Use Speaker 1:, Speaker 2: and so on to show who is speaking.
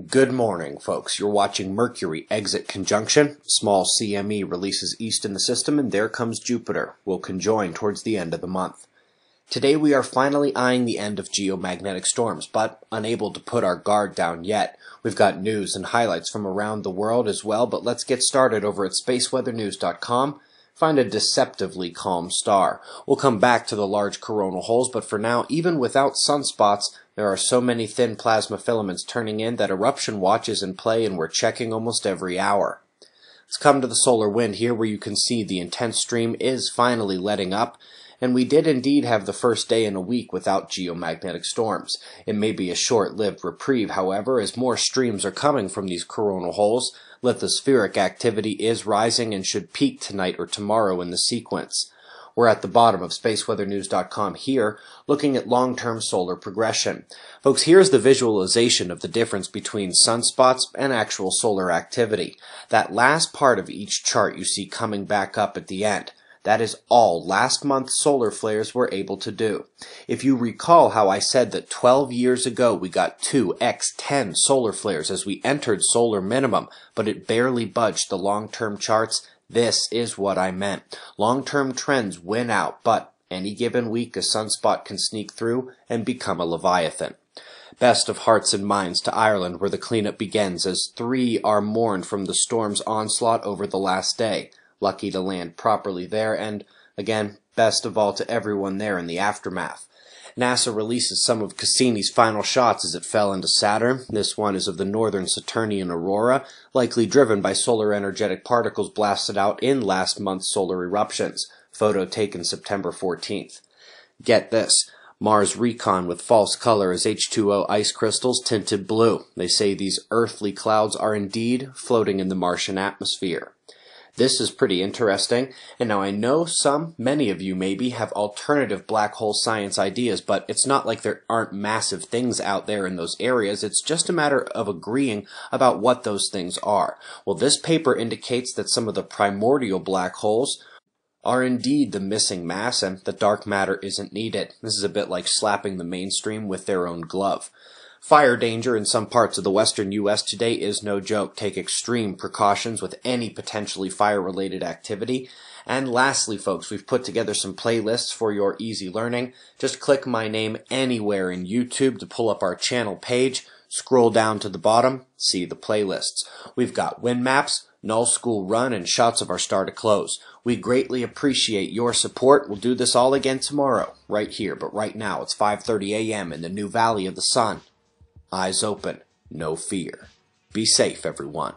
Speaker 1: Good morning, folks. You're watching Mercury exit conjunction. Small CME releases east in the system, and there comes Jupiter. We'll conjoin towards the end of the month. Today we are finally eyeing the end of geomagnetic storms, but unable to put our guard down yet. We've got news and highlights from around the world as well, but let's get started over at spaceweathernews.com. Find a deceptively calm star. We'll come back to the large coronal holes, but for now, even without sunspots, there are so many thin plasma filaments turning in that eruption watch is in play, and we're checking almost every hour. Let's come to the solar wind here, where you can see the intense stream is finally letting up, and we did indeed have the first day in a week without geomagnetic storms. It may be a short-lived reprieve, however, as more streams are coming from these coronal holes. Lithospheric activity is rising and should peak tonight or tomorrow in the sequence. We're at the bottom of spaceweathernews.com here, looking at long-term solar progression. Folks, here's the visualization of the difference between sunspots and actual solar activity. That last part of each chart you see coming back up at the end. That is all last month's solar flares were able to do. If you recall how I said that 12 years ago we got 2x10 solar flares as we entered solar minimum, but it barely budged the long-term charts, this is what I meant. Long-term trends win out, but any given week a sunspot can sneak through and become a leviathan. Best of hearts and minds to Ireland, where the cleanup begins, as 3 are mourned from the storm's onslaught over the last day. Lucky to land properly there, and again, best of all to everyone there in the aftermath. NASA releases some of Cassini's final shots as it fell into Saturn. This one is of the northern Saturnian aurora, likely driven by solar energetic particles blasted out in last month's solar eruptions. Photo taken September 14th. Get this. Mars recon with false color as H2O ice crystals tinted blue. They say these earthly clouds are indeed floating in the Martian atmosphere. This is pretty interesting, and now I know many of you maybe have alternative black hole science ideas, but it's not like there aren't massive things out there in those areas. It's just a matter of agreeing about what those things are. Well, this paper indicates that some of the primordial black holes are indeed the missing mass, and the dark matter isn't needed. This is a bit like slapping the mainstream with their own glove. Fire danger in some parts of the western U.S. today is no joke. Take extreme precautions with any potentially fire-related activity. And lastly, folks, we've put together some playlists for your easy learning. Just click my name anywhere in YouTube to pull up our channel page. Scroll down to the bottom, see the playlists. We've got wind maps, null school run, and shots of our star to close. We greatly appreciate your support. We'll do this all again tomorrow, right here. But right now, it's 5:30 a.m. in the new Valley of the Sun. Eyes open, no fear. Be safe, everyone.